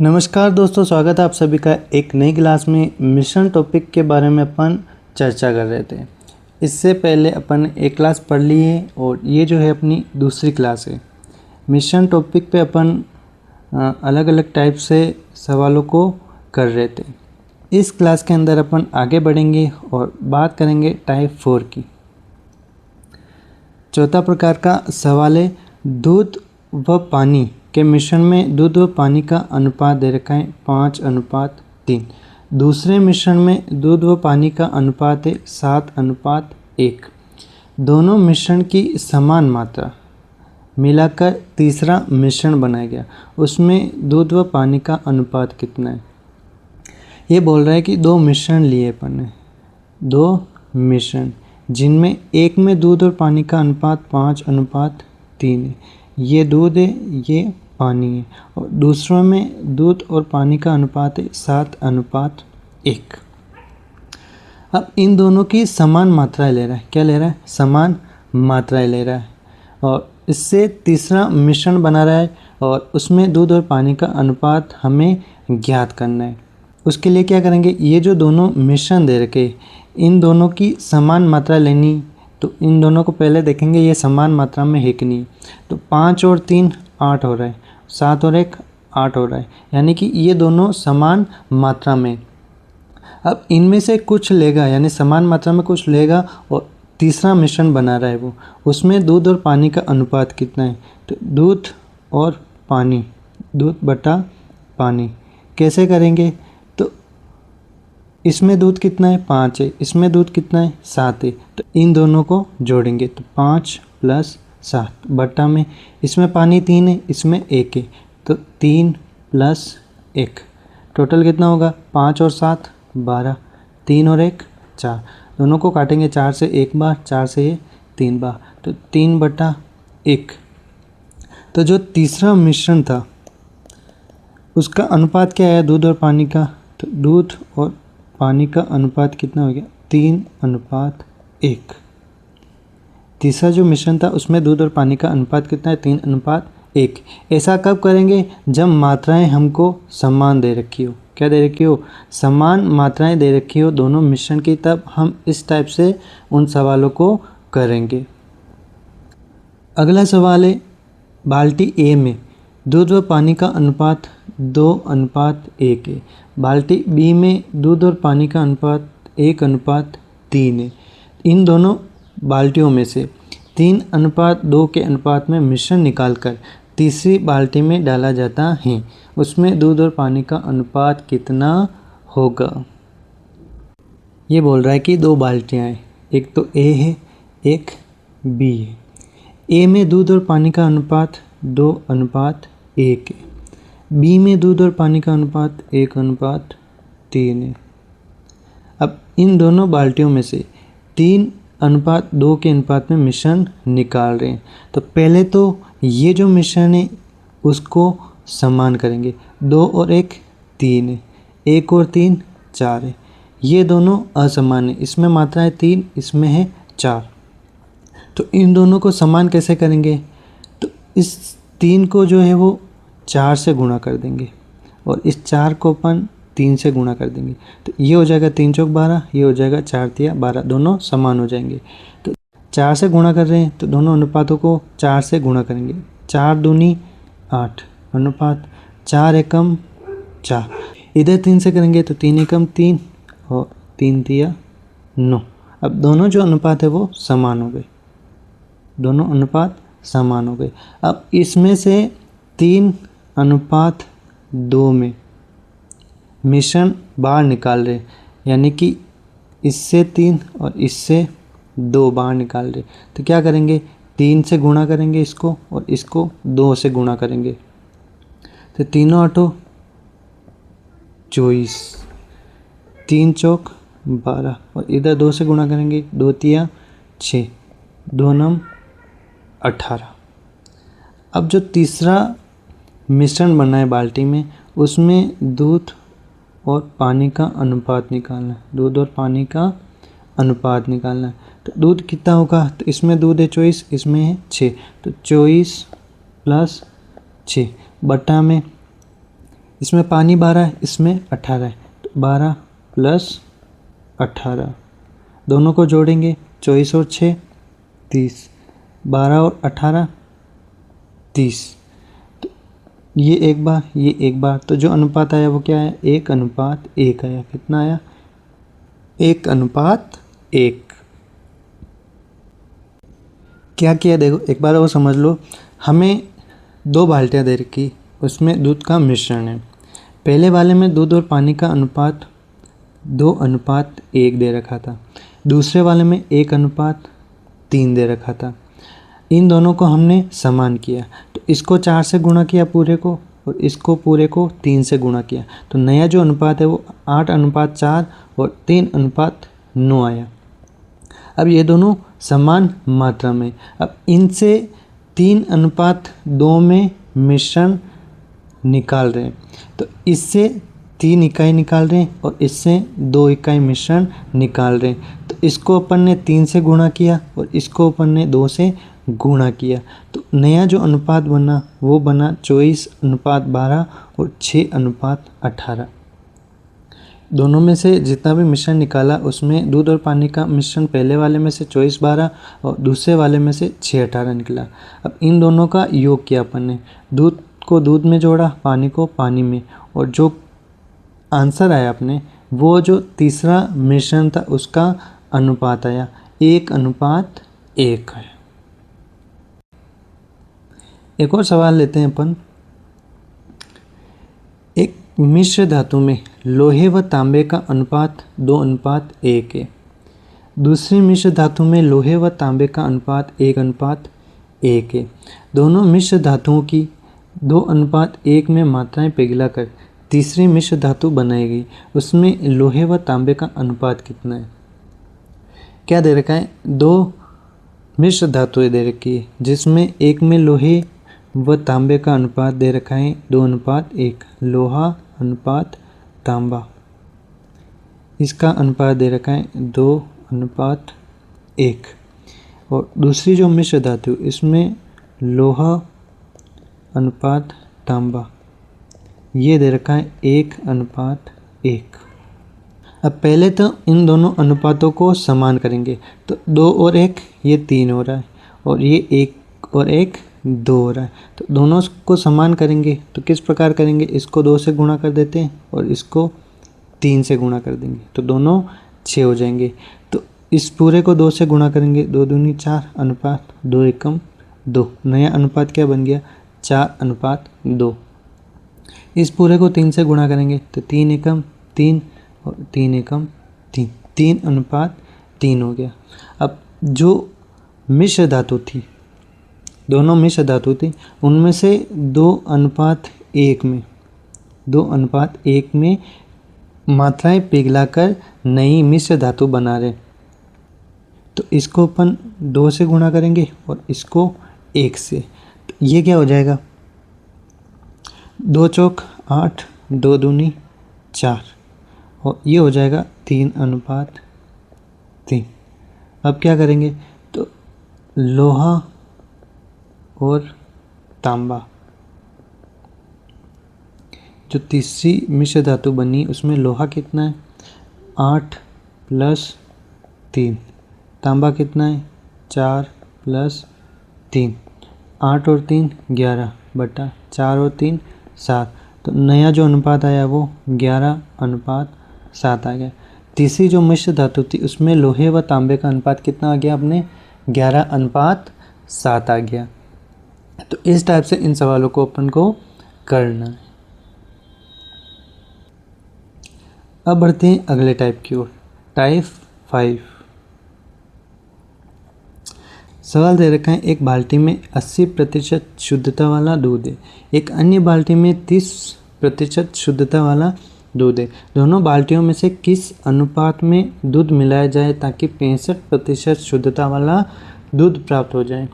नमस्कार दोस्तों, स्वागत है आप सभी का एक नई क्लास में। मिश्रण टॉपिक के बारे में अपन चर्चा कर रहे थे। इससे पहले अपन एक क्लास पढ़ ली है और ये जो है अपनी दूसरी क्लास है। मिश्रण टॉपिक पे अपन अलग अलग टाइप से सवालों को कर रहे थे। इस क्लास के अंदर अपन आगे बढ़ेंगे और बात करेंगे टाइप 4 की। चौथा प्रकार का सवाल है, दूध व पानी के मिश्रण में दूध व पानी का अनुपात दे रखा है 5:3। दूसरे मिश्रण में दूध व पानी का अनुपात है 7:1। दोनों मिश्रण की समान मात्रा मिलाकर तीसरा मिश्रण बनाया गया, उसमें दूध व पानी का अनुपात कितना है। ये बोल रहा है कि दो मिश्रण लिए अपन ने, दो मिश्रण जिनमें एक में दूध और पानी का अनुपात 5:3 है। ये दूध है, ये पानी है, और दूसरों में दूध और पानी का अनुपात है 7:1। अब इन दोनों की समान मात्राएं ले रहा है। क्या ले रहा है? समान मात्राएं ले रहा है और इससे तीसरा मिश्रण बना रहा है और उसमें दूध और पानी का अनुपात हमें ज्ञात करना है। उसके लिए क्या करेंगे, ये जो दोनों मिश्रण दे रखे इन दोनों की समान मात्रा लेनी, तो इन दोनों को पहले देखेंगे ये समान मात्रा में है कि नहीं। तो 5 और 3 8 हो रहा है, 7 और 1 8 हो रहा है, यानी कि ये दोनों समान मात्रा में। अब इनमें से कुछ लेगा, यानी समान मात्रा में कुछ लेगा और तीसरा मिश्रण बना रहा है वो, उसमें दूध और पानी का अनुपात कितना है। तो दूध और पानी, दूध बटा पानी कैसे करेंगे। तो इसमें दूध कितना है 5 है, इसमें दूध कितना है 7 है, तो इन दोनों को जोड़ेंगे तो 5 + 7 बटा में इसमें पानी 3 है, इसमें 1 है, तो 3 + 1 टोटल कितना होगा 5 और 7 12, 3 और 1 4। दोनों को काटेंगे 4 से 1 बार, 4 से ये 3 बार, तो 3/1। तो जो तीसरा मिश्रण था उसका अनुपात क्या है दूध और पानी का। तो दूध और पानी का अनुपात कितना हो गया 3:1। तीसरा जो मिश्रण था उसमें दूध और पानी का अनुपात कितना है 3:1। ऐसा कब करेंगे, जब मात्राएं हमको समान दे रखी हो। क्या दे रखी हो? समान मात्राएं दे रखी हो दोनों मिश्रण की, तब हम इस टाइप से उन सवालों को करेंगे। अगला सवाल है, बाल्टी ए में दूध व पानी का अनुपात 2:1 है। बाल्टी बी में दूध और पानी का अनुपात 1:3 है। इन दोनों बाल्टियों में से 3:2 के अनुपात में मिश्रण निकालकर तीसरी बाल्टी में डाला जाता है, उसमें दूध और पानी का अनुपात कितना होगा। ये बोल रहा है कि दो बाल्टियाँ हैं, एक तो ए है, एक बी है। ए में दूध और पानी का अनुपात 2:1 है, बी में दूध और पानी का अनुपात 1:3 है। अब इन दोनों बाल्टियों में से 3:2 के अनुपात में मिश्रण निकाल रहे हैं। तो पहले तो ये जो मिश्रण है उसको समान करेंगे। 2 और 1 3 है, 1 और 3 4 है। ये दोनों असमान है, इसमें मात्रा है 3, इसमें है 4। तो इन दोनों को समान कैसे करेंगे। तो इस 3 को जो है वो 4 से गुणा कर देंगे और इस 4 को अपन 3 से गुणा कर देंगे। तो ये हो जाएगा 3 चौक 12, ये हो जाएगा 4 तिया 12, दोनों समान हो जाएंगे। तो 4 से गुणा कर रहे हैं तो दोनों अनुपातों को 4 से गुणा करेंगे। 4 दूनी 8 अनुपात 4 एकम 4। इधर 3 से करेंगे तो 3 एकम 3 और 3 तिया 9। अब दोनों जो अनुपात है वो समान हो गए, दोनों अनुपात समान हो गए। अब इसमें से 3:2 में मिश्रण बाहर निकाल रहे, यानी कि इससे 3 और इससे 2 बाहर निकाल रहे। तो क्या करेंगे, 3 से गुणा करेंगे इसको और इसको 2 से गुणा करेंगे। तो 3 8 24, 3 चौक 12 और इधर 2 से गुणा करेंगे, 2 तिया 6, 2 9 18। अब जो तीसरा मिश्रण बना है बाल्टी में उसमें दूध और पानी का अनुपात निकालना है। दूध और पानी का अनुपात निकालना है। तो दूध कितना होगा, तो इसमें दूध है 24, इसमें है 6, तो 24 + 6 बटा में इसमें पानी 12 है, इसमें 18 है, तो 12 + 18 दोनों को जोड़ेंगे, 24 और 6 30, 12 और 18 30, तो ये एक बार, ये एक बार, तो जो अनुपात आया वो क्या है, 1:1 आया। कितना आया, 1:1। क्या किया देखो एक बार और समझ लो। हमें 2 बाल्टियाँ दे रखी, उसमें दूध का मिश्रण है। पहले वाले में दूध और पानी का अनुपात 2:1 दे रखा था, दूसरे वाले में 1:3 दे रखा था। इन दोनों को हमने समान किया, तो इसको 4 से गुणा किया पूरे को, और इसको पूरे को 3 से गुणा किया, तो नया जो अनुपात है वो 8:4 और 3:9 आया। अब ये दोनों समान मात्रा में, अब इनसे 3:2 में मिश्रण निकाल रहे हैं, तो इससे 3 इकाई निकाल रहे हैं और इससे 2 इकाई मिश्रण निकाल रहे हैं। तो इसको अपन ने 3 से गुणा किया और इसको अपन ने 2 से गुणा किया, तो नया जो अनुपात बना वो बना 24:12 और 6:18। दोनों में से जितना भी मिश्रण निकाला उसमें दूध और पानी का मिश्रण पहले वाले में से 24:12 और दूसरे वाले में से 6:18 निकला। अब इन दोनों का योग किया अपन ने, दूध को दूध में जोड़ा, पानी को पानी में, और जो आंसर आया अपने वो जो तीसरा मिश्रण था उसका अनुपात आया 1:1 है। एक और सवाल लेते हैं अपन। एक मिश्र धातु में लोहे व तांबे का अनुपात 2:1 है। दूसरी मिश्र धातु में लोहे व तांबे का अनुपात 1:1 है। दोनों मिश्र धातुओं की 2:1 में मात्राएं पिघलाकर तीसरी मिश्र धातु बनाई गई, उसमें लोहे व तांबे का अनुपात कितना है। क्या दे रखा है, 2 मिश्र धातुएं दे रखी है जिसमें एक में लोहे व तांबे का अनुपात दे रखा है 2:1, लोहा अनुपात तांबा, इसका अनुपात दे रखा है 2:1। और दूसरी जो मिश्र धातु इसमें लोहा अनुपात तांबा, ये दे रखा है 1:1। अब पहले तो इन दोनों अनुपातों को समान करेंगे, तो 2 और 1 ये 3 हो रहा है, और ये 1 और 1 2 हो रहा है, तो दोनों को समान करेंगे। तो किस प्रकार करेंगे, इसको 2 से गुणा कर देते हैं और इसको 3 से गुणा कर देंगे, तो दोनों 6 हो जाएंगे। तो इस पूरे को 2 से गुणा करेंगे, 2 दूनी 4 अनुपात 2 एकम 2, नया अनुपात क्या बन गया 4:2। इस पूरे को 3 से गुणा करेंगे तो 3 एकम 3 और 3 एकम 3, 3:3 हो गया। अब जो मिश्र धातु थी, दोनों मिश्र धातु थी, उनमें से 2:1 में मात्राएं पिघलाकर नई मिश्र धातु बना रहे, तो इसको अपन 2 से गुणा करेंगे और इसको 1 से, तो ये क्या हो जाएगा 2 चौक 8, 2 दूनी 4, और ये हो जाएगा 3:3। अब क्या करेंगे, तो लोहा और तांबा, जो तीसरी मिश्र धातु बनी उसमें लोहा कितना है 8 + 3, तांबा कितना है 4 + 3, 8 और 3 11 बटा 4 और 3 7, तो नया जो अनुपात आया वो 11:7 आ गया। तीसरी जो मिश्र धातु थी उसमें लोहे व तांबे का अनुपात कितना आ गया अपने 11:7 आ गया। तो इस टाइप से इन सवालों को अपन को करना है। अब बढ़ते हैं अगले टाइप की ओर, टाइप 5। सवाल दे रखा है, एक बाल्टी में 80% शुद्धता वाला दूध है, एक अन्य बाल्टी में 30% शुद्धता वाला दूध है। दोनों बाल्टियों में से किस अनुपात में दूध मिलाया जाए ताकि 65% शुद्धता वाला दूध प्राप्त हो जाए।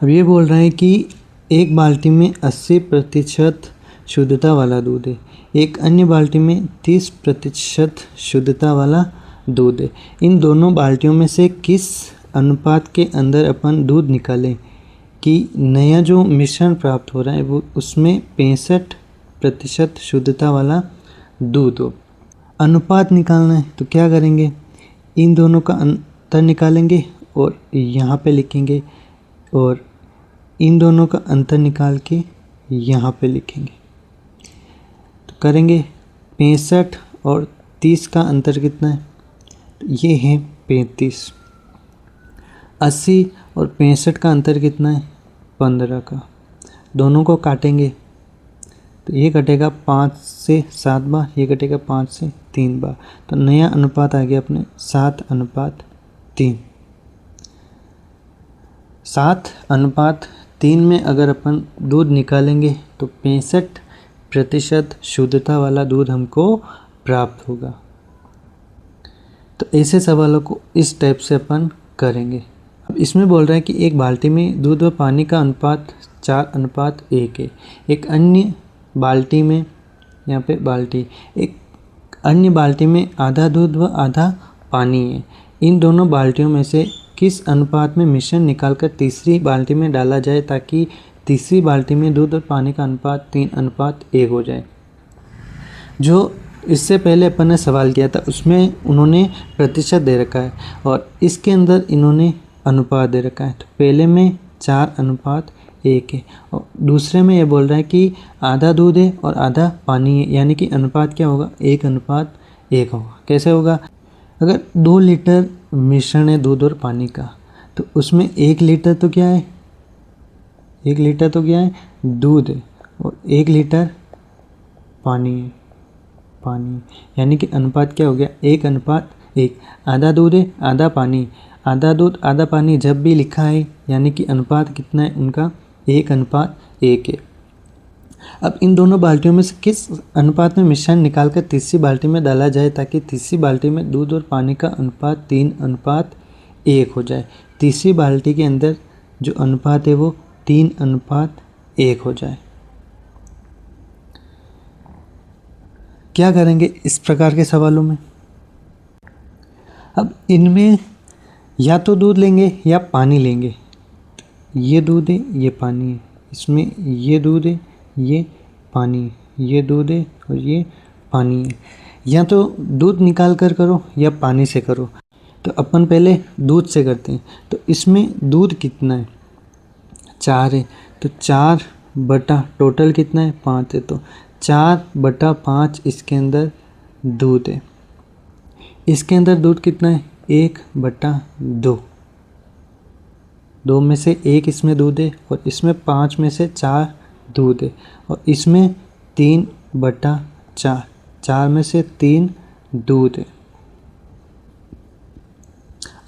अब ये बोल रहे हैं कि एक बाल्टी में 80% शुद्धता वाला दूध है, एक अन्य बाल्टी में 30% शुद्धता वाला दूध है। इन दोनों बाल्टियों में से किस अनुपात के अंदर अपन दूध निकालें कि नया जो मिश्रण प्राप्त हो रहा है वो उसमें प्रतिशत शुद्धता वाला दूध हो। अनुपात निकालना है तो क्या करेंगे, इन दोनों का अंतर निकालेंगे और यहाँ पे लिखेंगे, और इन दोनों का अंतर निकाल के यहाँ पे लिखेंगे। तो करेंगे 65 और 30 का अंतर कितना है, तो ये है 35। 80 और 65 का अंतर कितना है, 15 का। दोनों को काटेंगे तो ये कटेगा 5 से 7 बार, ये कटेगा 5 से 3 बार। तो नया अनुपात आ गया अपने 7:3। 7:3 में अगर अपन दूध निकालेंगे तो 65% शुद्धता वाला दूध हमको प्राप्त होगा। तो ऐसे सवालों को इस टाइप से अपन करेंगे। अब इसमें बोल रहा है कि एक बाल्टी में दूध व पानी का अनुपात 4:1 है। एक अन्य बाल्टी में, यहाँ पे बाल्टी, एक अन्य बाल्टी में आधा दूध व आधा पानी है। इन दोनों बाल्टियों में से किस अनुपात में मिश्रण निकालकर तीसरी बाल्टी में डाला जाए ताकि तीसरी बाल्टी में दूध और पानी का अनुपात 3:1 हो जाए। जो इससे पहले अपन ने सवाल किया था उसमें उन्होंने प्रतिशत दे रखा है और इसके अंदर इन्होंने अनुपात दे रखा है। तो पहले में 4:1 है और दूसरे में ये बोल रहा है कि आधा दूध है और आधा पानी है, यानी कि अनुपात क्या होगा, 1:1 होगा। कैसे होगा, अगर 2 लीटर मिश्रण है दूध और पानी का तो उसमें 1 लीटर तो क्या है, 1 लीटर तो क्या है, दूध है, और 1 लीटर पानी है, पानी, यानी कि अनुपात क्या हो गया, 1:1। आधा दूध है आधा पानी, आधा दूध आधा पानी जब भी लिखा है यानी कि अनुपात कितना है उनका, 1:1 है। अब इन दोनों बाल्टियों में से किस अनुपात में मिश्रण निकालकर तीसरी बाल्टी में डाला जाए ताकि तीसरी बाल्टी में दूध और पानी का अनुपात 3:1 हो जाए। तीसरी बाल्टी के अंदर जो अनुपात है वो 3:1 हो जाए। क्या करेंगे इस प्रकार के सवालों में, अब इनमें या तो दूध लेंगे या पानी लेंगे। ये दूध है ये पानी है, इसमें ये दूध है ये पानी है, ये दूध है और ये पानी है। या तो दूध निकाल कर करो या पानी से करो। तो अपन पहले दूध से करते हैं। तो इसमें दूध कितना है, 4 है, तो 4 बटा टोटल कितना है, 5 है, तो 4/5 इसके अंदर दूध है। इसके अंदर दूध कितना है, 1/2। 2 में से 1 इसमें दूध है और इसमें 5 में से 4 दूध है और इसमें 3/4, 4 में से 3 दूध है।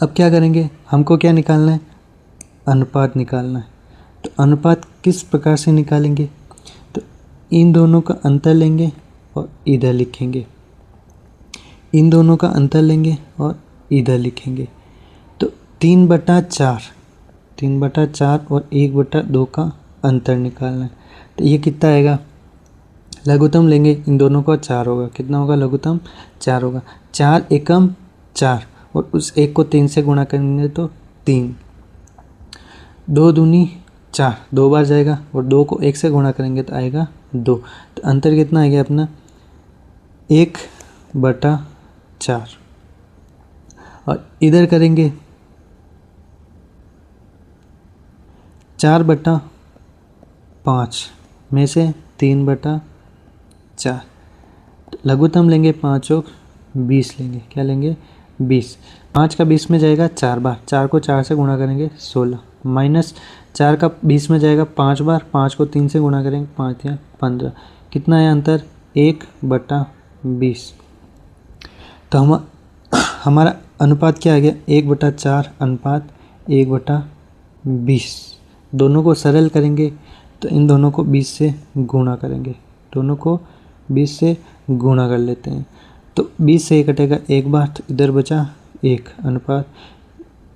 अब क्या करेंगे, हमको क्या निकालना है, अनुपात निकालना है। तो अनुपात किस प्रकार से निकालेंगे, तो इन दोनों का अंतर लेंगे और इधर लिखेंगे, इन दोनों का अंतर लेंगे और इधर लिखेंगे। तो 3/4, 3/4 और 1/2 का अंतर निकालना है। तो ये कितना आएगा, लघुत्तम लेंगे, इन दोनों का 4 होगा, कितना होगा, लघुत्तम 4 होगा। 4 एकम 4 और उस 1 को 3 से गुणा करेंगे तो 3, 2 दूनी 4, 2 बार जाएगा और 2 को 1 से गुणा करेंगे तो आएगा 2। तो अंतर कितना आ गया अपना, 1/4। और इधर करेंगे 4/5 में से 3/4। लघुत्तम लेंगे 5 और 20 लेंगे, क्या लेंगे, 20। 5 का 20 में जाएगा 4 बार, 4 को 4 से गुणा करेंगे 16, माइनस 4 का 20 में जाएगा 5 बार, 5 को 3 से गुणा करेंगे 5 या 15। कितना है अंतर, 1/20। तो हमारा अनुपात क्या आ गया, 1/4 अनुपात 1/20। दोनों को सरल करेंगे तो इन दोनों को 20 से गुणा करेंगे, दोनों को 20 से गुणा कर लेते हैं। तो 20 से ये कटेगा 1 बार, तो इधर बचा 1, अनुपात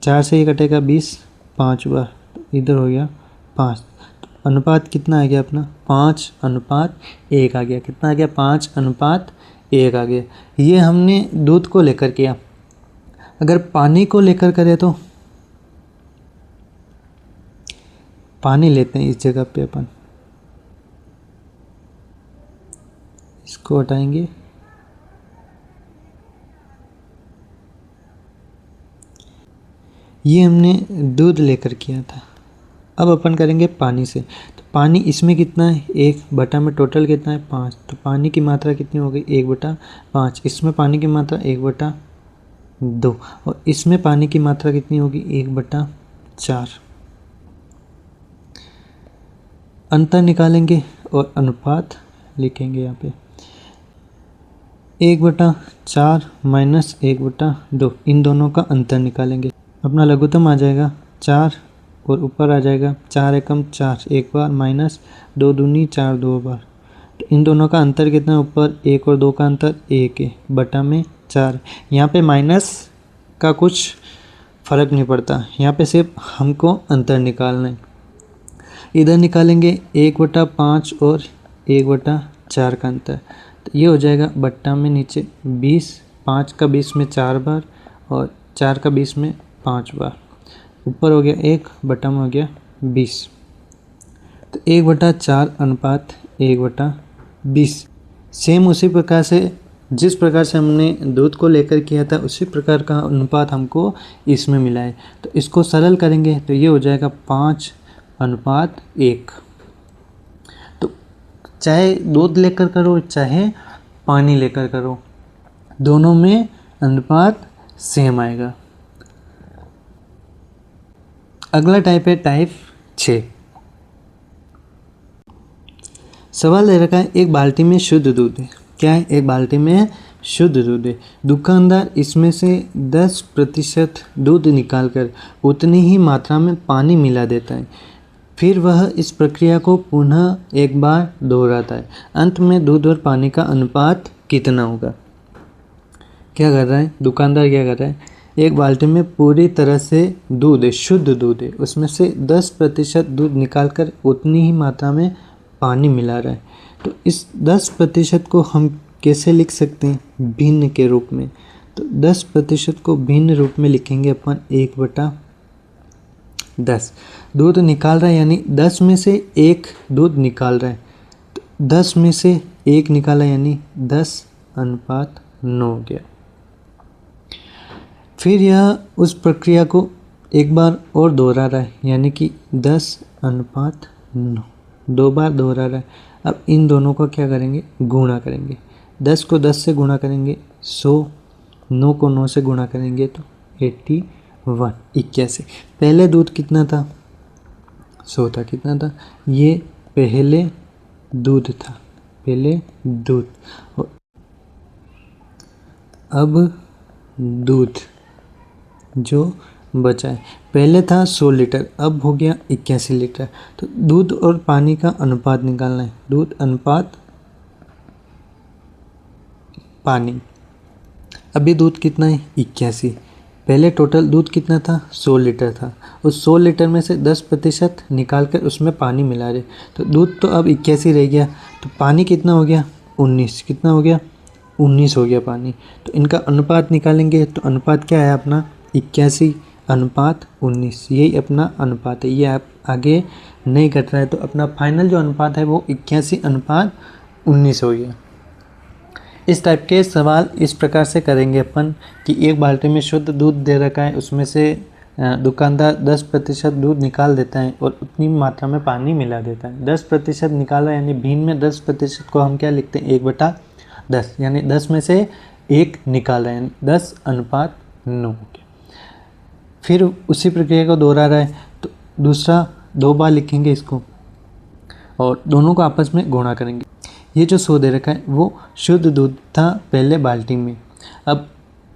4 से ये कटेगा 20 5 बार, तो इधर हो गया 5। तो अनुपात कितना आ गया अपना, 5:1 आ गया। कितना आ गया, 5:1 आ गया। ये हमने दूध को लेकर किया। अगर पानी को लेकर करें तो पानी लेते हैं इस जगह पे अपन, इसको हटाएंगे, ये हमने दूध लेकर किया था। अब अपन करेंगे पानी से। तो पानी इसमें कितना है, 1 में टोटल कितना है 5, तो पानी की मात्रा कितनी हो गई 1/5। इसमें पानी की मात्रा 1/2 और इसमें पानी की मात्रा कितनी होगी 1/4। अंतर निकालेंगे और अनुपात लिखेंगे यहाँ पे 1/4 माइनस 1/2, इन दोनों का अंतर निकालेंगे। अपना लघुत्तम आ जाएगा 4 और ऊपर आ जाएगा 4 एकम 4 एक बार माइनस 2 दूनी 4 2 बार। तो इन दोनों का अंतर कितना है, ऊपर 1 और 2 का अंतर 1 है, बटा में 4। यहाँ पे माइनस का कुछ फ़र्क नहीं पड़ता, यहाँ पे सिर्फ हमको अंतर निकालना है। इधर निकालेंगे 1/5 और 1/4 का अंतर, तो ये हो जाएगा बट्टा में नीचे 20, 5 का 20 में 4 बार और 4 का 20 में 5 बार। ऊपर हो गया 1, बटा में हो गया 20। तो 1/4 अनुपात 1/20। सेम उसी प्रकार से जिस प्रकार से हमने दूध को लेकर किया था उसी प्रकार का अनुपात हमको इसमें मिला है। तो इसको सरल करेंगे तो ये हो जाएगा 5:1। तो चाहे दूध लेकर करो चाहे पानी लेकर करो, दोनों में अनुपात सेम आएगा। अगला टाइप है टाइप 6। सवाल दे रखा है एक बाल्टी में शुद्ध दूध है। क्या है, एक बाल्टी में शुद्ध दूध है। दुकानदार इसमें से 10% दूध निकालकर उतनी ही मात्रा में पानी मिला देता है। फिर वह इस प्रक्रिया को पुनः एक बार दोहराता है। अंत में दूध और पानी का अनुपात कितना होगा। क्या कर रहा है दुकानदार, क्या कर रहा है, एक बाल्टी में पूरी तरह से दूध है, शुद्ध दूध है, उसमें से 10% दूध निकालकर उतनी ही मात्रा में पानी मिला रहा है। तो इस 10% को हम कैसे लिख सकते हैं, भिन्न के रूप में। तो 10% को भिन्न रूप में लिखेंगे अपन 1/10। दूध निकाल रहा है यानी 10 में से 1 दूध निकाल रहा है, तो 10 में से 1 निकाला यानी 10:9 हो गया। फिर यह उस प्रक्रिया को एक बार और दोहरा रहा है यानी कि 10:9, 2 बार दोहरा रहा है। अब इन दोनों का क्या करेंगे, गुणा करेंगे। 10 को 10 से गुणा करेंगे 100, 9 को 9 से गुणा करेंगे तो 81। पहले दूध कितना था, 100 था, कितना था, ये पहले दूध था, पहले दूध। और अब दूध जो बचा है, पहले था 100 लीटर, अब हो गया 81 लीटर। तो दूध और पानी का अनुपात निकालना है। दूध अनुपात पानी। अभी दूध कितना है 81, पहले टोटल दूध कितना था 100 लीटर था, उस 100 लीटर में से 10% निकाल कर उसमें पानी मिला रहे। तो दूध तो अब 81 रह गया, तो पानी कितना हो गया 19, कितना हो गया 19 हो गया पानी। तो इनका अनुपात निकालेंगे तो अनुपात क्या है अपना 81:19, यही अपना अनुपात है। ये आप आगे नहीं घट रहा है, तो अपना फाइनल जो अनुपात है वो 81:19 हो गया। इस टाइप के सवाल इस प्रकार से करेंगे अपन कि एक बाल्टी में शुद्ध दूध दे रखा है, उसमें से दुकानदार 10% दूध निकाल देता है और उतनी मात्रा में पानी मिला देता है। 10% निकाला यानी भिन्न में 10% को हम क्या लिखते हैं 1/10, यानी 10 में से 1 निकाल रहे हैं, 10:9। फिर उसी प्रक्रिया को दोहरा रहा है तो दूसरा 2 बार लिखेंगे इसको और दोनों को आपस में गुणा करेंगे। ये जो 100 दे रखा है वो शुद्ध दूध था पहले बाल्टी में, अब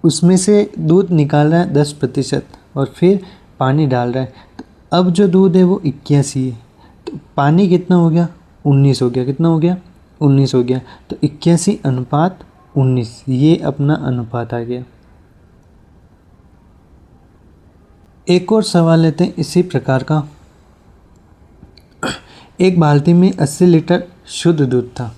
उसमें से दूध निकाल रहा है 10% और फिर पानी डाल रहा है। तो अब जो दूध है वो 81 है, तो पानी कितना हो गया 19 हो गया, कितना हो गया 19 हो गया। तो 81:19 ये अपना अनुपात आ गया। एक और सवाल लेते हैं इसी प्रकार का। एक बाल्टी में 80 लीटर शुद्ध दूध था,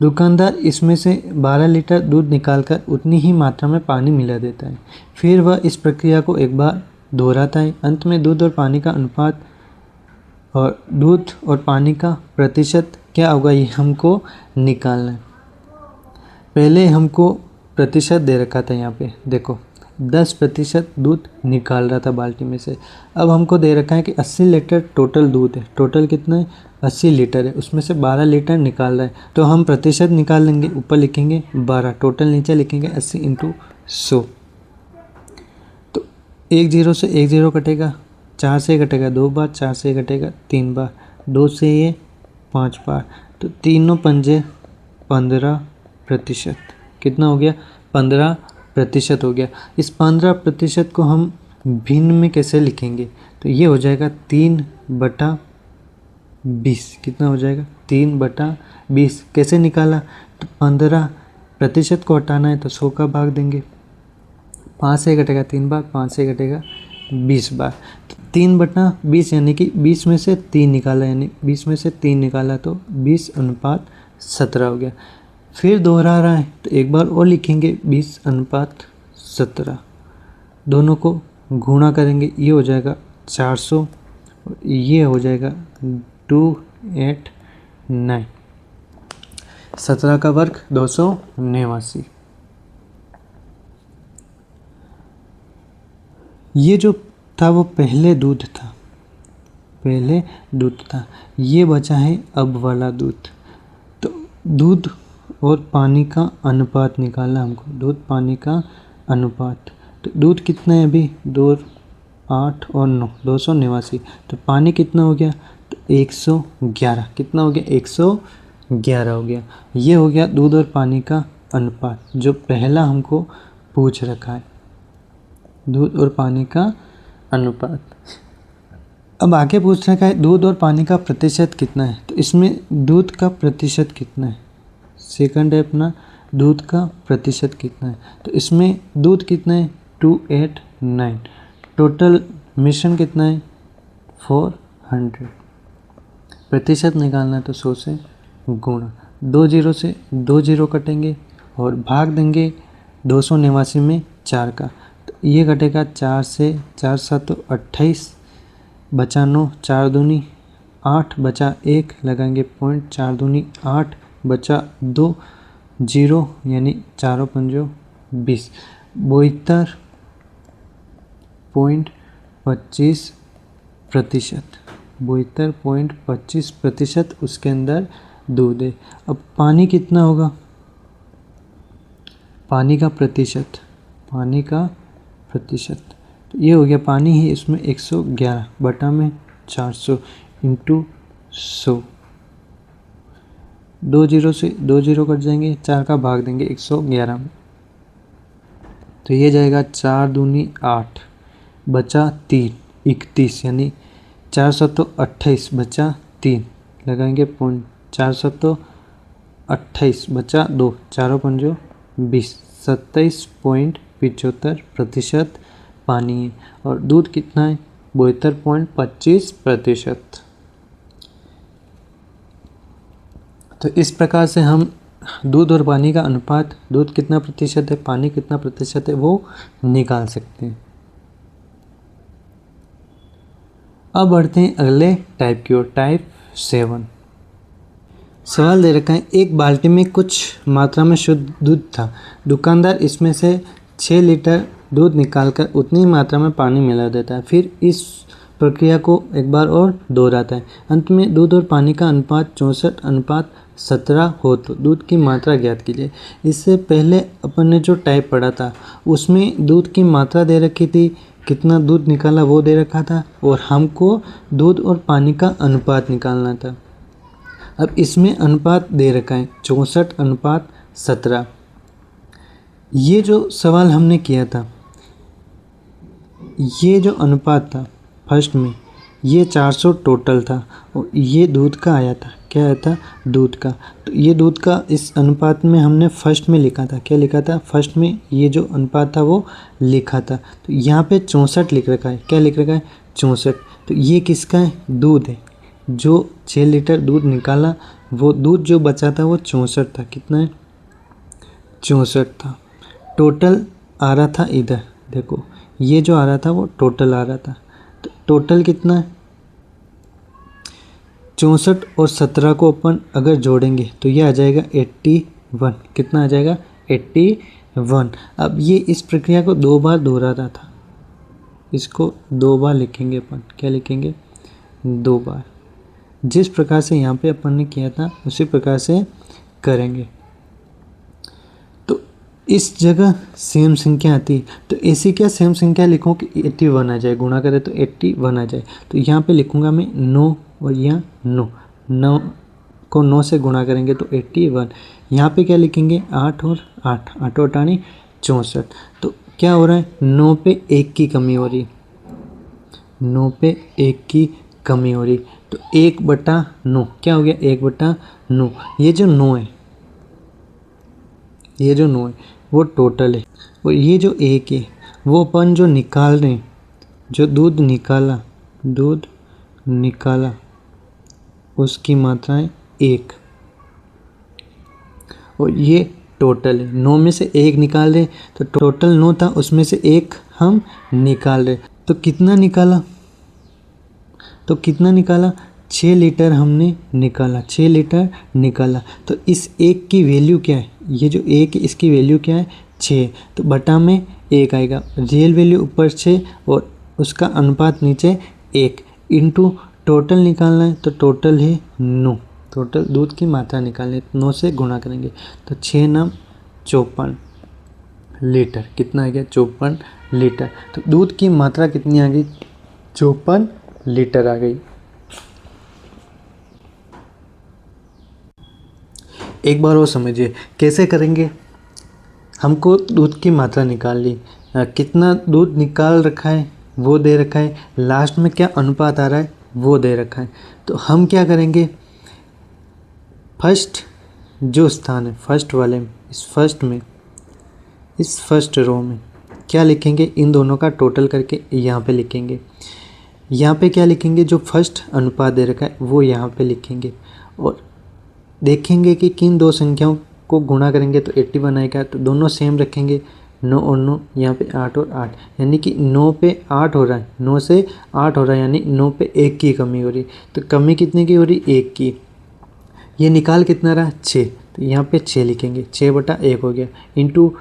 दुकानदार इसमें से 12 लीटर दूध निकालकर उतनी ही मात्रा में पानी मिला देता है। फिर वह इस प्रक्रिया को एक बार दोहराता है। अंत में दूध और पानी का अनुपात और दूध और पानी का प्रतिशत क्या होगा ये हमको निकालना है। पहले हमको प्रतिशत दे रखा था, यहाँ पे देखो 10% दूध निकाल रहा था बाल्टी में से। अब हमको दे रखा है कि 80 लीटर टोटल दूध है। टोटल कितना है? 80 लीटर है, उसमें से 12 लीटर निकाल रहा है। तो हम प्रतिशत निकाल लेंगे, ऊपर लिखेंगे 12, टोटल नीचे लिखेंगे 80 × 100। तो 1 0 से 1 0 कटेगा, 4 से कटेगा 2 बार, 4 से कटेगा 3 बार, 2 से ये 5 बार, तो 3 पंजे 15%। कितना हो गया? 15% हो गया। इस 15% को हम भिन्न में कैसे लिखेंगे? तो ये हो जाएगा 3/20। कितना हो जाएगा? 3/20। कैसे निकाला? तो 15% को हटाना है तो 100 का भाग देंगे, 5 से कटेगा 3 बार, 5 से कटेगा 20 बार। तो 3/20 यानी कि 20 में से 3 निकाला, यानी 20 में से 3 निकाला तो 20:17 हो गया। फिर दोहरा रहा है तो एक बार और लिखेंगे 20:17। दोनों को गुणा करेंगे, ये हो जाएगा 400 और ये हो जाएगा 289। 17 का वर्ग 289। ये जो था वो पहले दूध था, ये बचा है अब वाला दूध। तो दूध और पानी का अनुपात निकालना हमको, दूध पानी का अनुपात। तो दूध कितना है अभी? 2, 8 और 9, 289। तो पानी कितना हो गया? तो 111। कितना हो गया? 111 हो गया। ये हो गया दूध और पानी का अनुपात, जो पहला हमको पूछ रखा है, दूध और पानी का अनुपात। अब आगे पूछ रखा है दूध और पानी का प्रतिशत कितना है। तो इसमें दूध का प्रतिशत कितना है? सेकंड है अपना, दूध का प्रतिशत कितना है। तो इसमें दूध कितना है? 289। टोटल मिश्रण कितना है? 400। प्रतिशत निकालना है तो 100 से गुणा, 2 0 से 2 0 कटेंगे और भाग देंगे 289 में 4 का। तो ये कटेगा 4 से, 4 7 28, बचा 9, 4 दूनी 8, बचा 1, लगाएंगे पॉइंट, 4 दूनी 8, बचा 2 0, यानी 4 5 20। 72.25%, 72.25% उसके अंदर दूध है। अब पानी कितना होगा? पानी का प्रतिशत, तो ये हो गया पानी ही इसमें 111 बटा में 400 × 100। 2 0 से 2 0 कट जाएंगे, 4 का भाग देंगे 111 में, तो ये जाएगा 4 दूनी 8, बचा 3 31, यानी 4 7 28, बचा 3, लगाएंगे पॉइंट, 4 7 28, बचा 2, 4 5 20। 27.75% पानी है और दूध कितना है? 72.25%। तो इस प्रकार से हम दूध और पानी का अनुपात, दूध कितना प्रतिशत है, पानी कितना प्रतिशत है, वो निकाल सकते हैं। अब बढ़ते हैं अगले टाइप की ओर, टाइप 7। सवाल दे रखा है, एक बाल्टी में कुछ मात्रा में शुद्ध दूध था। दुकानदार इसमें से 6 लीटर दूध निकालकर उतनी मात्रा में पानी मिला देता है। फिर इस प्रक्रिया को एक बार और दोहराता है। अंत में दूध और पानी का अनुपात 64:17 हो तो दूध की मात्रा ज्ञात कीजिए। इससे पहले अपन ने जो टाइप पढ़ा था उसमें दूध की मात्रा दे रखी थी, कितना दूध निकाला वो दे रखा था, और हमको दूध और पानी का अनुपात निकालना था। अब इसमें अनुपात दे रखा है 64:17। ये जो सवाल हमने किया था, ये जो अनुपात था फर्स्ट में, ये 400 टोटल था और ये दूध का आया था। क्या आया था? दूध का। तो ये दूध का इस अनुपात में हमने फर्स्ट में लिखा था। क्या लिखा था? फर्स्ट में ये जो अनुपात था वो लिखा था। तो यहाँ पे 64 लिख रखा है। क्या लिख रखा है? 64। तो ये किसका है? दूध है। जो 6 लीटर दूध निकाला, वो दूध जो बचा था वो 64 था। कितना है? 64 था। टोटल आ रहा था इधर, देखो ये जो आ रहा था वो टोटल आ रहा था। तो टोटल कितना है? 64 और 17 को अपन अगर जोड़ेंगे तो ये आ जाएगा 81, कितना आ जाएगा 81। अब ये इस प्रक्रिया को 2 बार दोहराता था, इसको 2 बार लिखेंगे अपन, क्या लिखेंगे 2 बार। जिस प्रकार से यहाँ पे अपन ने किया था उसी प्रकार से करेंगे। तो इस जगह सेम संख्या आती है, तो ऐसी क्या सेम संख्या लिखूँ कि 81 आ जाए, गुणा करें तो 81 आ जाए। तो यहाँ पे लिखूँगा मैं 9 और यहाँ 9 को 9 से गुणा करेंगे तो 81। यहाँ पे क्या लिखेंगे 8 और 8, 8 और 8 64। तो क्या हो रहा है 9 पे 1 की कमी हो रही, 9 पे 1 की कमी हो रही। तो 1/9 क्या हो गया 1/9। ये जो 9 है, ये जो 9 है वो टोटल है, और ये जो 1 है वो अपन जो निकाल रहे हैं, जो दूध निकाला उसकी मात्रा है 1, और ये टोटल है। 9 में से 1 निकाल रहे, तो टोटल 9 था, उसमें से 1 हम निकाल रहे। तो कितना निकाला 6 लीटर हमने निकाला, 6 लीटर निकाला। तो इस 1 की वैल्यू क्या है, ये जो 1 है इसकी वैल्यू क्या है 6, तो बटा में 1 आएगा, रियल वैल्यू ऊपर 6 और उसका अनुपात नीचे 1, इंटू टोटल निकालना है तो टोटल है 9, टोटल दूध की मात्रा निकालनी, 9 से गुणा करेंगे तो 6 9 54 लीटर, कितना आ गया 54 लीटर। तो दूध की मात्रा कितनी आ गई 54 लीटर आ गई। एक बार और समझिए कैसे करेंगे। हमको दूध की मात्रा निकाल ली, कितना दूध निकाल रखा है वो दे रखा है, लास्ट में क्या अनुपात आ रहा है वो दे रखा है। तो हम क्या करेंगे, फर्स्ट जो स्थान है फर्स्ट वाले में, इस फर्स्ट रो में क्या लिखेंगे, इन दोनों का टोटल करके यहाँ पे लिखेंगे। यहाँ पे क्या लिखेंगे, जो फर्स्ट अनुपात दे रखा है वो यहाँ पे लिखेंगे, और देखेंगे कि किन दो संख्याओं को गुणा करेंगे तो 81 आएगा। तो दोनों सेम रखेंगे, 9 और 9, यहाँ पे 8 और 8, यानी कि 9 पे 8 हो रहा है, 9 से 8 हो रहा है, यानी 9 पे 1 की कमी हो रही। तो कमी कितने की हो रही 1 की। ये निकाल कितना रहा 6, तो यहाँ पे 6 लिखेंगे, 6/1 हो गया, इंटू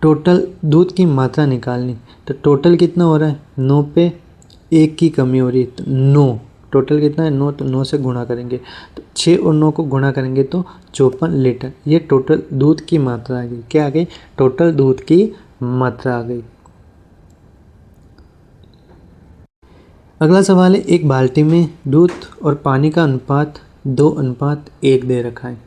टोटल दूध की मात्रा निकालनी। तो टोटल कितना हो रहा है 9 पे 1 की कमी हो रही है, तो 9 टोटल कितना है 9, तो 9 से गुणा करेंगे तो 6 और 9 को गुणा करेंगे तो 54 लीटर। ये टोटल दूध की मात्रा आ गई, क्या आ गई टोटल दूध की मात्रा आ गई। अगला सवाल है, एक बाल्टी में दूध और पानी का अनुपात 2:1 दे रखा है।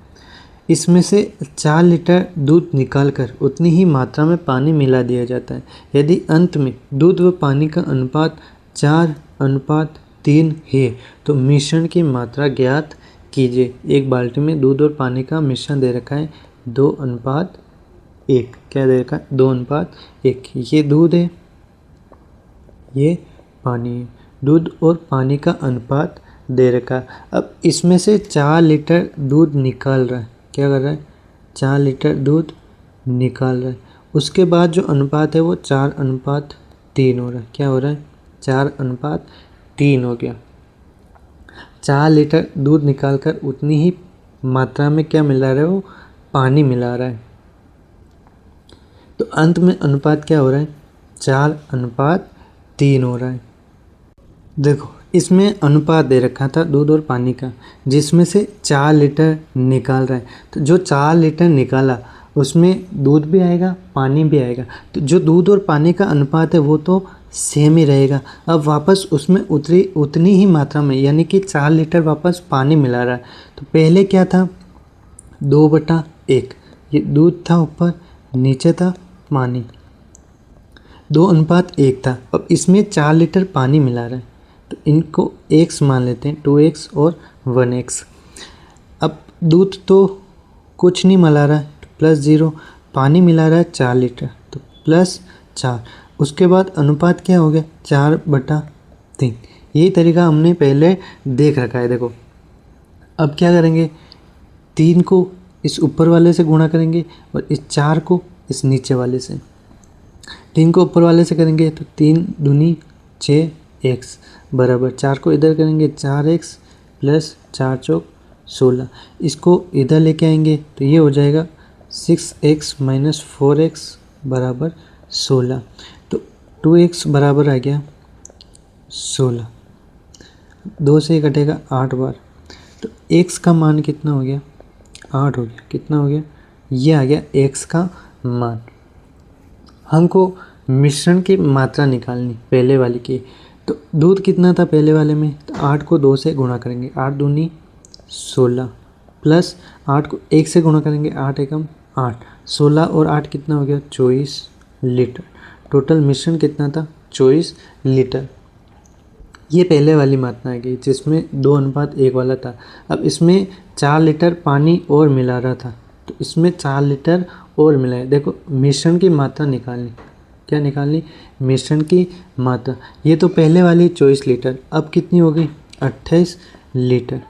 इसमें से 4 लीटर दूध निकालकर उतनी ही मात्रा में पानी मिला दिया जाता है। यदि अंत में दूध व पानी का अनुपात 4:3 है तो मिश्रण की मात्रा ज्ञात कीजिए। एक बाल्टी में दूध और पानी का मिश्रण दे रखा है 2:1, क्या दे रखा है 2:1। ये दूध है, ये पानी है, दूध और पानी का अनुपात दे रखा है। अब इसमें से 4 लीटर दूध निकाल रहा है, क्या कर रहा है 4 लीटर दूध निकाल रहा है। उसके बाद जो अनुपात है वो 4:3 हो रहा है, क्या हो रहा है 4:3 हो गया। 4 लीटर दूध निकालकर उतनी ही मात्रा में क्या मिला रहा है वो पानी मिला रहा है। तो अंत में अनुपात क्या हो रहा है 4:3 हो रहा है। देखो इसमें अनुपात दे रखा था दूध और पानी का, जिसमें से 4 लीटर निकाल रहा है। तो जो 4 लीटर निकाला उसमें दूध भी आएगा पानी भी आएगा, तो जो दूध और पानी का अनुपात है वो तो सेम ही रहेगा। अब वापस उसमें उतनी ही मात्रा में, यानी कि 4 लीटर वापस पानी मिला रहा है। तो पहले क्या था 2/1, ये दूध था ऊपर, नीचे था पानी, 2:1 था। अब इसमें 4 लीटर पानी मिला रहा है, तो इनको x मान लेते हैं, 2x और 1x। अब दूध तो कुछ नहीं मिला रहा है तो +0, पानी मिला रहा है 4 लीटर तो +4। उसके बाद अनुपात क्या हो गया 4/3। यही तरीका हमने पहले देख रखा है। देखो अब क्या करेंगे, 3 को इस ऊपर वाले से गुणा करेंगे और इस 4 को इस नीचे वाले से। 3 को ऊपर वाले से करेंगे तो 3 दूनी 6x बराबर 4 को इधर करेंगे 4x + 4 चौक 16। इसको इधर लेके आएंगे तो ये हो जाएगा 6x माइनस 4x बराबर 16। तो 2x बराबर आ गया 16। 2 से कटेगा 8 बार, तो x का मान कितना हो गया? 8 हो गया। कितना हो गया? ये आ गया x का मान। हमको मिश्रण की मात्रा निकालनी पहले वाली की। तो दूध कितना था पहले वाले में? तो 8 को 2 से गुणा करेंगे, 8 दूनी 16 प्लस 8 को 1 से गुणा करेंगे, 8 एकम 8। 16 और 8 कितना हो गया? 24 लीटर। टोटल मिश्रण कितना था? 24 लीटर। ये पहले वाली मात्रा आ गई जिसमें 2:1 वाला था। अब इसमें 4 लीटर पानी और मिला रहा था, तो इसमें 4 लीटर और मिलाए। देखो मिश्रण की मात्रा निकालनी। क्या निकालनी? मिश्रण की मात्रा। ये तो पहले वाली 24 लीटर, अब कितनी हो गई? 28 लीटर।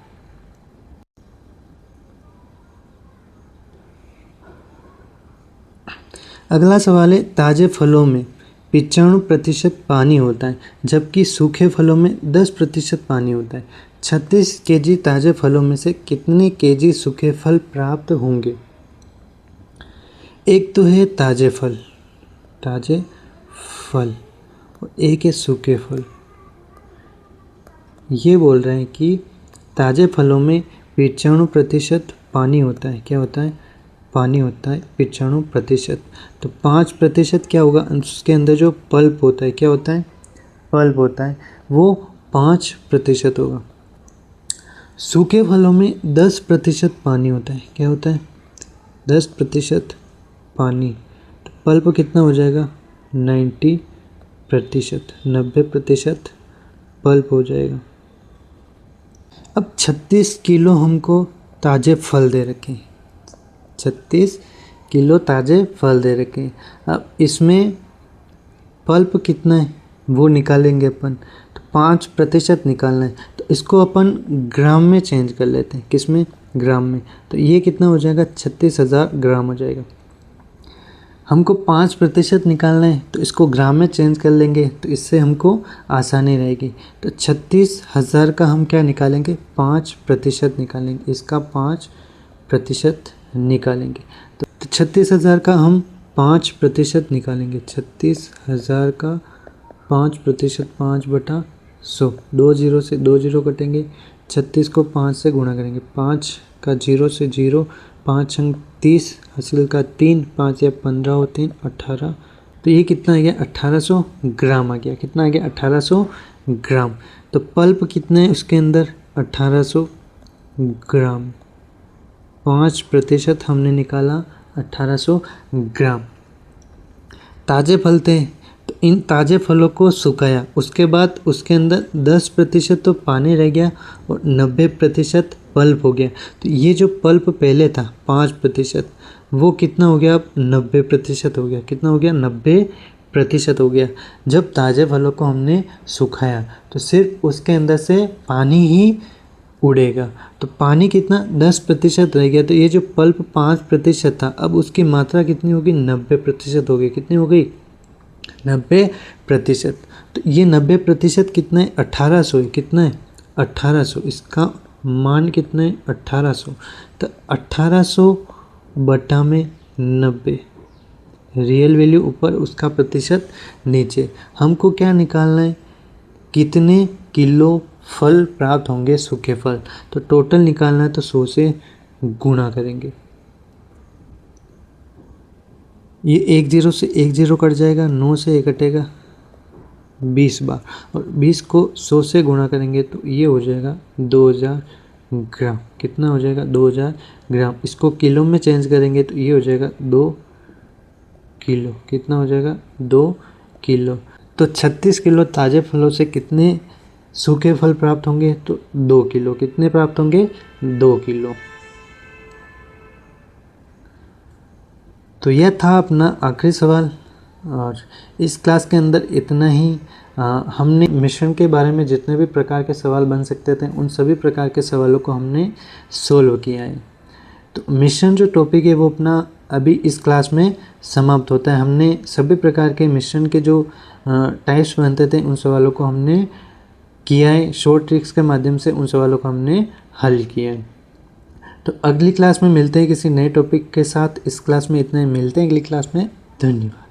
अगला सवाल है, ताज़े फलों में 95% पानी होता है जबकि सूखे फलों में 10% पानी होता है। 36 केजी ताज़े फलों में से कितने केजी सूखे फल प्राप्त होंगे? एक तो है ताज़े फल और एक है सूखे फल। ये बोल रहे हैं कि ताज़े फलों में 95% पानी होता है। क्या होता है? पानी होता है 95%। तो 5% क्या होगा? उसके अंदर जो पल्प होता है, क्या होता है? पल्प होता है, वो 5% होगा। सूखे फलों में 10% पानी होता है। क्या होता है? 10% पानी। तो पल्प कितना हो जाएगा? 90% पल्प हो जाएगा। अब 36 किलो हमको ताज़े फल दे रखे हैं। 36 किलो ताज़े फल दे रखे हैं। अब इसमें पल्प कितना है वो निकालेंगे अपन। तो 5% निकालना है, तो इसको अपन ग्राम में चेंज कर लेते हैं। किस में? ग्राम में। तो ये कितना हो जाएगा? 36,000 ग्राम हो जाएगा। हमको 5% निकालना है, तो इसको ग्राम में चेंज कर लेंगे, तो इससे हमको आसानी रहेगी। तो 36,000 का हम क्या निकालेंगे? 5% निकालेंगे। इसका 5% निकालेंगे। तो 36,000 का हम 5% निकालेंगे। 36,000 का 5%, 5/100। 2 जीरो से 2 जीरो कटेंगे। 36 को 5 से गुणा करेंगे। 5 का 0 से 0, 5 अंक 30, हासिल का 3, 5 या 15 और 3 18। तो ये कितना आ गया? 1800 ग्राम आ गया। कितना आ गया? 1800 ग्राम। तो पल्प कितना है उसके अंदर? 1800 ग्राम। 5% हमने निकाला 1800 ग्राम। ताज़े फल थे, तो इन ताज़े फलों को सुखाया, उसके बाद उसके अंदर 10% तो पानी रह गया और 90% पल्प हो गया। तो ये जो पल्प पहले था 5%, वो कितना हो गया? अब 90% हो गया। कितना हो गया? 90% हो गया। जब ताज़े फलों को हमने सुखाया तो सिर्फ उसके अंदर से पानी ही उड़ेगा। तो पानी कितना? 10% रह गया। तो ये जो पल्प 5% था, अब उसकी मात्रा कितनी होगी? 90% हो गई। कितनी हो गई? 90%। तो ये 90% कितना है? 1800 है। कितना है? 1800। इसका मान कितना है? 1800। तो 1800 बटा में 90, रियल वैल्यू ऊपर, उसका प्रतिशत नीचे। हमको क्या निकालना है? कितने किलो फल प्राप्त होंगे सूखे फल। तो टोटल निकालना है, तो 100 से गुणा करेंगे। ये 1 जीरो से 1 जीरो कट जाएगा, 9 से 1 कटेगा 20 बार, और 20 को 100 से गुणा करेंगे तो ये हो जाएगा 2000 ग्राम। कितना हो जाएगा? 2000 ग्राम। इसको किलो में चेंज करेंगे तो ये हो जाएगा 2 किलो। कितना हो जाएगा? 2 किलो। तो 36 किलो ताज़े फलों से कितने सूखे फल प्राप्त होंगे? तो 2 किलो। कितने प्राप्त होंगे? 2 किलो। तो यह था अपना आखिरी सवाल, और इस क्लास के अंदर इतना ही। हमने मिश्रण के बारे में जितने भी प्रकार के सवाल बन सकते थे उन सभी प्रकार के सवालों को हमने सोल्व किया है। तो मिश्रण जो टॉपिक है वो अपना अभी इस क्लास में समाप्त होता है। हमने सभी प्रकार के मिश्रण के जो टाइप्स बनते थे उन सवालों को हमने किया है। शॉर्ट ट्रिक्स के माध्यम से उन सवालों को हमने हल किया है। तो अगली क्लास में मिलते हैं किसी नए टॉपिक के साथ। इस क्लास में इतने मिलते हैं अगली क्लास में। धन्यवाद।